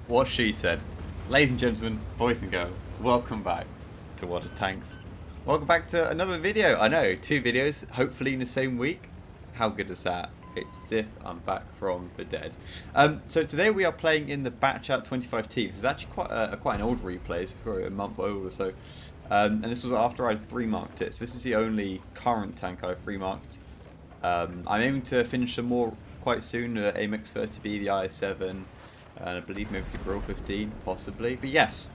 What she said. Ladies and gentlemen, boys and girls, welcome back to What Are Tanks. Welcome back to another video. I know, 2 videos, hopefully in the same week. How good is that? It's as if I'm back from the dead. So today we are playing in the Batchat-25t. This is actually quite an old replay, it's for a month old or so. And this was after I free marked it. So this is the only current tank I've free marked. I'm aiming to finish some more quite soon. AMX-30B, the IS-7. And I believe maybe the Grill 15, possibly. But yes,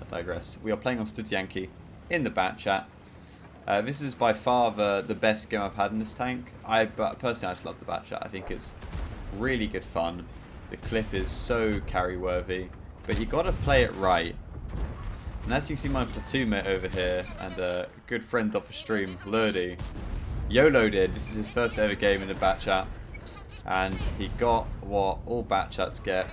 I digress. We are playing on Studzianki in the Batchat. This is by far the best game I've had in this tank. But personally, I just love the Batchat. I think it's really good fun. The clip is so carry worthy, but you got to play it right. And as you can see, my platoon mate over here and a good friend off the stream, Lurdy, YOLO'd in. This is his first ever game in the Batchat. And he got what all Batchats get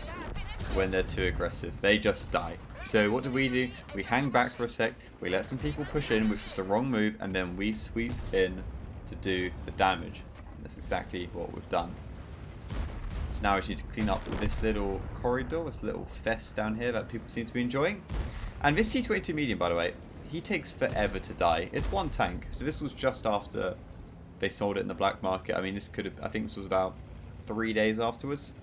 when they're too aggressive. They just die. So what do? We hang back for a sec, we let some people push in, which was the wrong move, and then we sweep in to do the damage. And that's exactly what we've done. So now we just need to clean up this little corridor, this little fest down here that people seem to be enjoying. And this T-22 medium, by the way, he takes forever to die. It's one tank, so this was just after they sold it in the black market. I mean, this could have, I think this was about 3 days afterwards.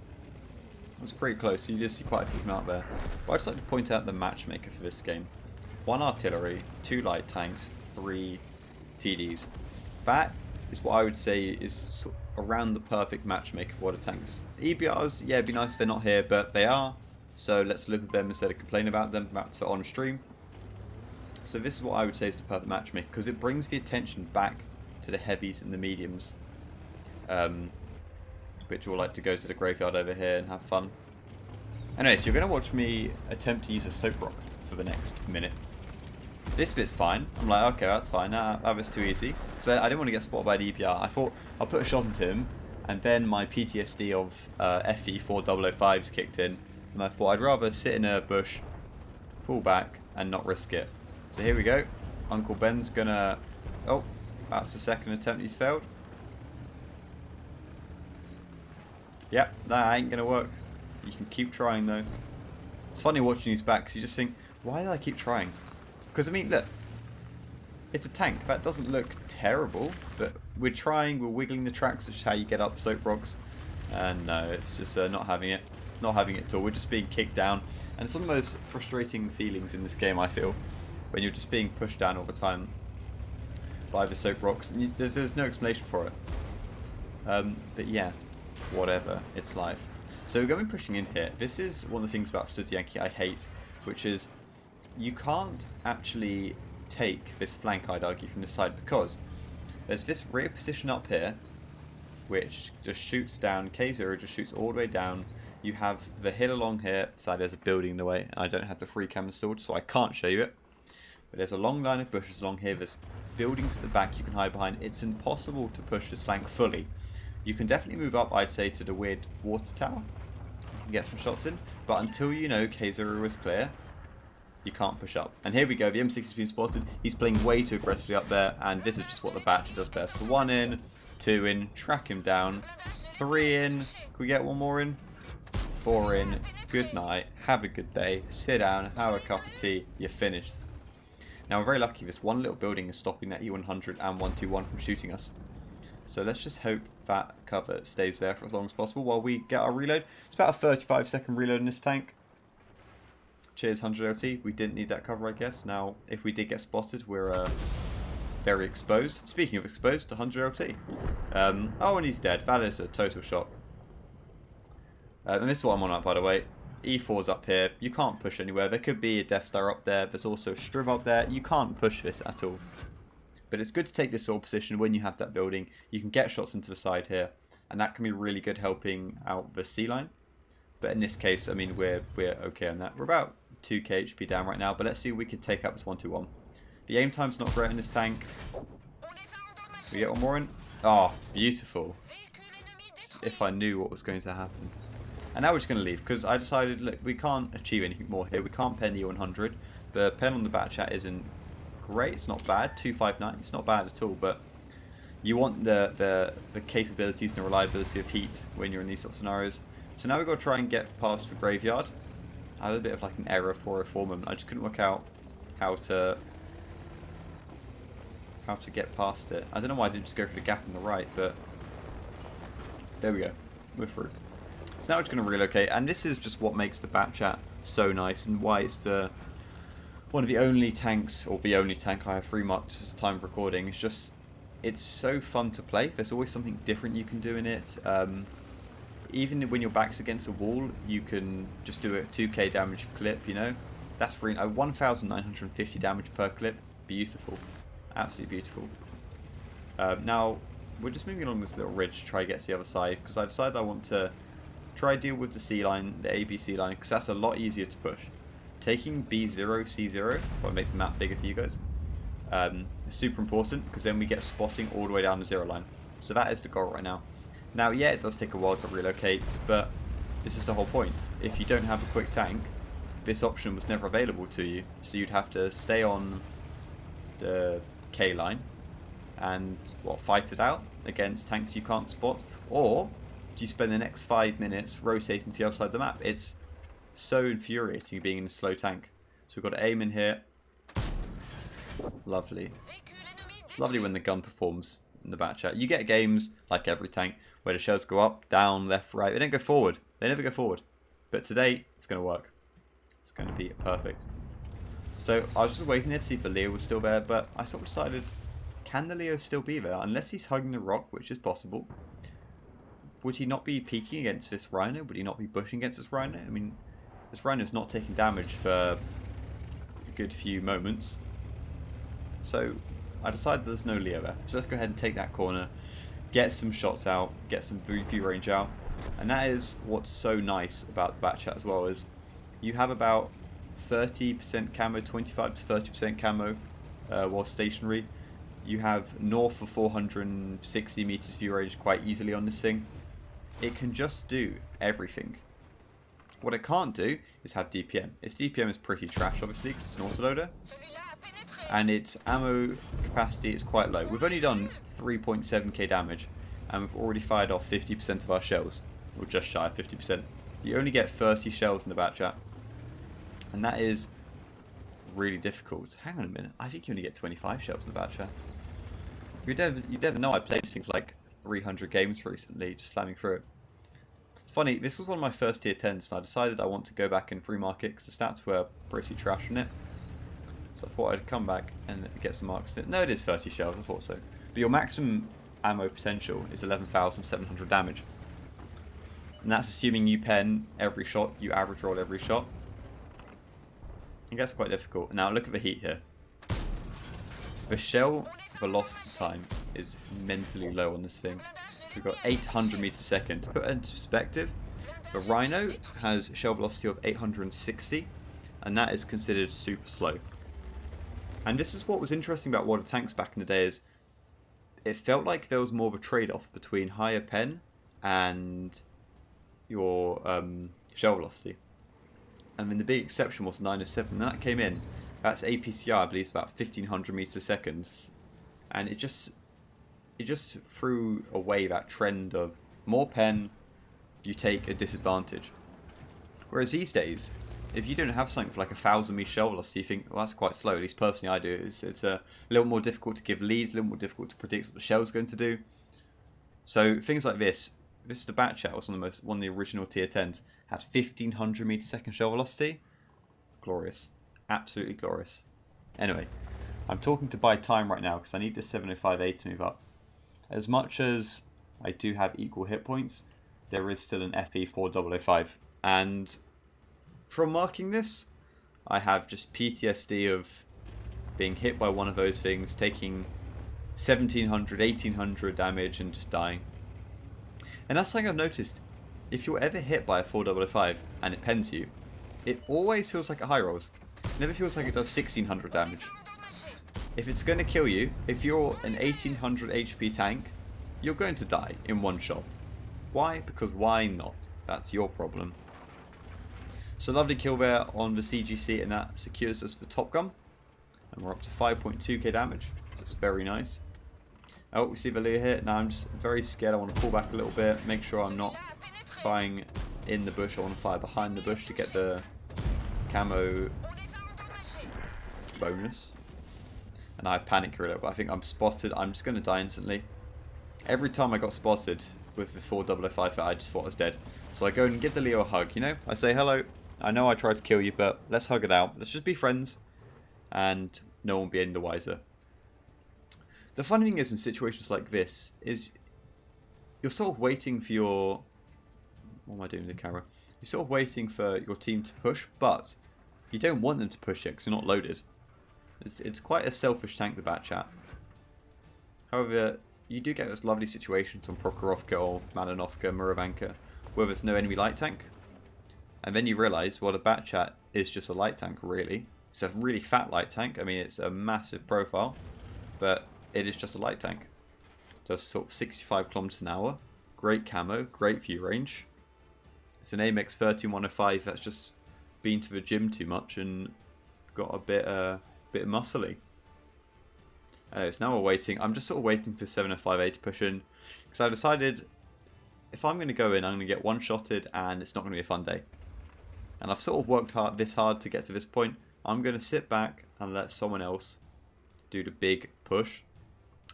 It was pretty close, so you did see quite a few of them out there. But I'd just like to point out the matchmaker for this game. 1 artillery, 2 light tanks, 3 TDs. That is what I would say is around the perfect matchmaker for What Are Tanks. EBRs, yeah, it'd be nice if they're not here, but they are. So let's look at them instead of complain about them. That's for on stream. So this is what I would say is the perfect matchmaker, because it brings the attention back to the heavies and the mediums. Which all like to go to the graveyard over here and have fun. Anyway, so you're going to watch me attempt to use a soap rock for the next minute. This bit's fine. I'm like, okay, that's fine. That bit's too easy. Because I didn't want to get spotted by the EPR. I thought I'll put a shot into him, and then my PTSD of FE 4005s kicked in, and I thought I'd rather sit in a bush, pull back, and not risk it. So here we go. Uncle Ben's gonna... Oh, that's the second attempt he's failed. Yep, that ain't gonna work. You can keep trying though. It's funny watching these back because you just think, why did I keep trying? Because I mean, look, it's a tank. That doesn't look terrible, but we're trying, we're wiggling the tracks, which is how you get up soap rocks. And no, it's just not having it. Not having it at all. We're just being kicked down. And it's one of the most frustrating feelings in this game, I feel, when you're just being pushed down all the time by the soap rocks. And there's no explanation for it. But yeah. Whatever, it's life. So we're going to be pushing in here. This is one of the things about Studzianki I hate, which is you can't actually take this flank, I'd argue, from this side, because there's this rear position up here which just shoots down. K0 just shoots all the way down. You have the hill along here, so there's a building in the way, and I don't have the free cam installed, so I can't show you it. But there's a long line of bushes along here. There's buildings at the back you can hide behind. It's impossible to push this flank fully. You can definitely move up, I'd say, to the weird water tower. You can get some shots in. But until you know K0 is clear, you can't push up. And here we go, the M60 has been spotted. He's playing way too aggressively up there, and this is just what the Batchat does best. 1 in, 2 in, track him down. 3 in, can we get 1 more in? 4 in, good night, have a good day, sit down, have a cup of tea, you're finished. Now we're very lucky this one little building is stopping that E100 and 121 from shooting us. So let's just hope that cover stays there for as long as possible while we get our reload. It's about a 35-second reload in this tank. Cheers 100 LT. We didn't need that cover, I guess. Now, if we did get spotted, we're very exposed. Speaking of exposed, 100 LT. Oh, and he's dead. That is a total shock. And this is what I'm on at, by the way. E4's up here. You can't push anywhere. There could be a Death Star up there. There's also a Striv up there. You can't push this at all. But it's good to take this sort of position when you have that building. You can get shots into the side here, and that can be really good helping out the C line. But in this case, I mean, we're okay on that. We're about 2k HP down right now, but let's see if we can take out this 121. The aim time's not great in this tank. We get 1 more in. Oh, beautiful. If I knew what was going to happen. And now we're just going to leave, because I decided, look, we can't achieve anything more here. We can't pen the 100. The pen on the Batchat isn't great, it's not bad. 259, it's not bad at all, but you want the capabilities and the reliability of heat when you're in these sort of scenarios. So now we've got to try and get past the graveyard. I had a bit of like an error 404 moment. I just couldn't work out how to get past it. I don't know why I didn't just go for the gap on the right, but there we go. We're through. So now we're just going to relocate, and this is just what makes the Batchat so nice, and why it's one of the only tanks, or the only tank I have 3 marks for the time of recording. It's just, it's so fun to play. There's always something different you can do in it. Even when your back's against a wall, you can just do a 2k damage clip, you know. That's free. 1,950 damage per clip. Beautiful. Absolutely beautiful. Now, we're just moving along this little ridge to try to get to the other side, because I decided I want to try deal with the C line, the ABC line, because that's a lot easier to push. Taking B0, C0, if I make the map bigger for you guys, is super important, because then we get spotting all the way down the 0 line. So that is the goal right now. Now, yeah, it does take a while to relocate, but this is the whole point. If you don't have a quick tank, this option was never available to you, so you'd have to stay on the K line and fight it out against tanks you can't spot, or do you spend the next 5 minutes rotating to the other side of the map? It's so infuriating being in a slow tank. So we've got to aim in here. Lovely. It's lovely when the gun performs in the Batchat. You get games, like every tank, where the shells go up, down, left, right. They don't go forward. They never go forward. But today, it's going to work. It's going to be perfect. So I was just waiting there to see if the Leo was still there, but I sort of decided, can the Leo still be there? Unless he's hugging the rock, which is possible. Would he not be peeking against this Rhino? Would he not be bushing against this Rhino? I mean, this Rhino's not taking damage for a good few moments. So I decided there's no Leo there. So let's go ahead and take that corner, get some shots out, get some view range out. And that is what's so nice about the Batchat as well, is you have about 30% camo, 25 to 30% camo while stationary. You have north of 460 meters view range quite easily on this thing. It can just do everything. What it can't do is have DPM. Its DPM is pretty trash, obviously, because it's an autoloader. And its ammo capacity is quite low. We've only done 3.7k damage, and we've already fired off 50% of our shells, or just shy of 50%. You only get 30 shells in the Batchat, and that is really difficult. Hang on a minute, I think you only get 25 shells in the Batchat. You'd never know. I played this thing for like 300 games recently, just slamming through it. It's funny, this was one of my first tier 10s, and I decided I want to go back and free market because the stats were pretty trash on it. So I thought I'd come back and get some marks in it. No, it is 30 shells, I thought so. But your maximum ammo potential is 11,700 damage. And that's assuming you pen every shot, you average roll every shot. I think that's quite difficult. Now look at the heat here. The shell velocity time is mentally low on this thing. We've got 800 meters a second. To put it into perspective, the Rhino has shell velocity of 860, and that is considered super slow. And this is what was interesting about water tanks back in the day, is it felt like there was more of a trade-off between higher pen and your shell velocity. And then the big exception was 907. When that came in, that's APCR, I believe, it's about 1500 meters a second, and it just threw away that trend of more pen, you take a disadvantage. Whereas these days, if you don't have something for like 1,000 meter shell velocity, you think, well, that's quite slow. At least personally, I do. It's a little more difficult to give leads, a little more difficult to predict what the shell's going to do. So things like this. This is the Batchat, was one of the original tier 10s. Had 1,500 meter second shell velocity. Glorious, absolutely glorious. Anyway, I'm talking to buy time right now because I need this 705A to move up. As much as I do have equal hit points, there is still an FE 4005, and from marking this, I have just PTSD of being hit by one of those things, taking 1,700, 1,800 damage and just dying. And that's something I've noticed. If you're ever hit by a 4005 and it pens you, it always feels like it high rolls. It never feels like it does 1,600 damage. If it's going to kill you, if you're an 1,800 HP tank, you're going to die in one shot. Why? Because why not? That's your problem. So lovely kill there on the CGC, and that secures us for Top Gun. And we're up to 5.2k damage. That's very nice. Oh, we see the Leah here. Now I'm just very scared. I want to pull back a little bit, make sure I'm not firing in the bush. I want to fire behind the bush to get the camo bonus. And I panic a little, but I think I'm spotted. I'm just going to die instantly. Every time I got spotted with the 4005, I just thought I was dead. So I go and give the Leo a hug, you know? I say, hello, I know I tried to kill you, but let's hug it out. Let's just be friends. And no one will be any the wiser. The funny thing is, in situations like this, is you're sort of waiting for your... What am I doing with the camera? You're sort of waiting for your team to push, but you don't want them to push it because you're not loaded. It's quite a selfish tank, the Batchat. However, you do get this lovely situations on Prokhorovka or Malinovka, Muravanka, where there's no enemy light tank. And then you realise, well, the Batchat is just a light tank, really. It's a really fat light tank. I mean, it's a massive profile, but it is just a light tank. Does sort of 65 kilometers an hour. Great camo, great view range. It's an AMX 13105 that's just been to the gym too much and got a bit muscly. It's now we're waiting. I'm just sort of waiting for 705A to push in, because I decided if I'm going to go in, I'm going to get one-shotted and it's not going to be a fun day. And I've sort of worked hard to get to this point. I'm going to sit back and let someone else do the big push.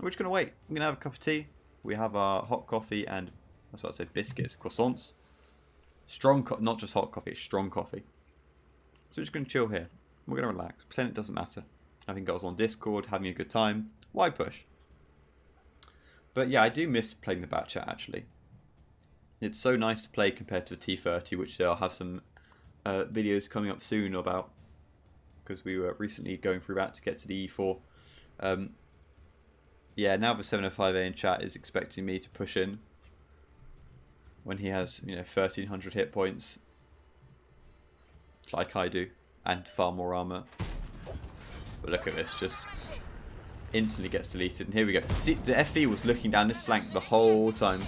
We're just going to wait. I'm going to have a cup of tea. We have our hot coffee and, I was about to say biscuits, croissants. Strong, not just hot coffee, it's strong coffee. So we're just going to chill here. We're going to relax. Pretend it doesn't matter. Having girls on Discord, having a good time. Why push? But yeah, I do miss playing the Batchat actually. It's so nice to play compared to the T30, which I'll have some videos coming up soon about, because we were recently going through that to get to the E4. Yeah, now the 705A in chat is expecting me to push in when he has, 1300 hit points, like I do, and far more armor. But look at this, just instantly gets deleted. And here we go. See, the FV was looking down this flank the whole time.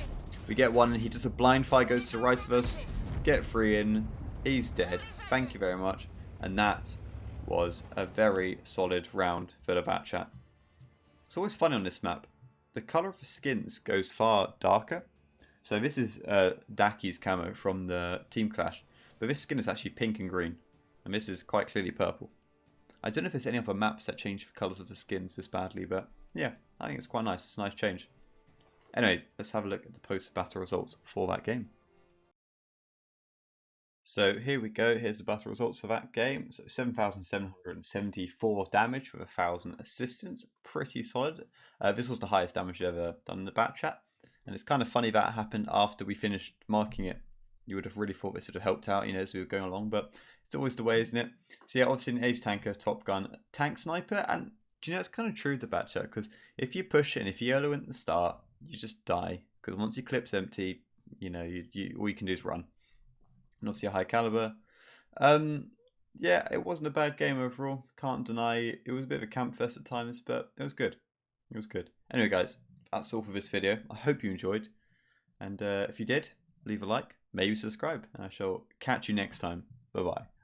We get one, and he does a blind fire, goes to the right of us. Get 3 in. He's dead. Thank you very much. And that was a very solid round for the Batchat. It's always funny on this map. The colour of the skins goes far darker. So this is Daki's camo from the Team Clash. But this skin is actually pink and green. And this is quite clearly purple. I don't know if there's any other maps that change the colours of the skins this badly, but yeah, I think it's quite nice. It's a nice change. Anyways, let's have a look at the post-battle results for that game. So here we go. Here's the battle results for that game. So 7,774 damage with 1,000 assistance. Pretty solid. This was the highest damage ever done in the Batchat. And it's kind of funny that happened after we finished marking it. You would have really thought this would have helped out, as we were going along, but it's always the way, isn't it? So yeah, obviously an ace tanker, top gun, tank sniper, and do you know, it's kind of true to Batchat, because if you push it and if you yellow at the start, you just die, because once your clip's empty, all you can do is run. And obviously a high caliber. Yeah, it wasn't a bad game overall. Can't deny it was a bit of a camp fest at times, but it was good. It was good. Anyway, guys, that's all for this video. I hope you enjoyed, and if you did, leave a like, maybe subscribe, and I shall catch you next time. Bye bye.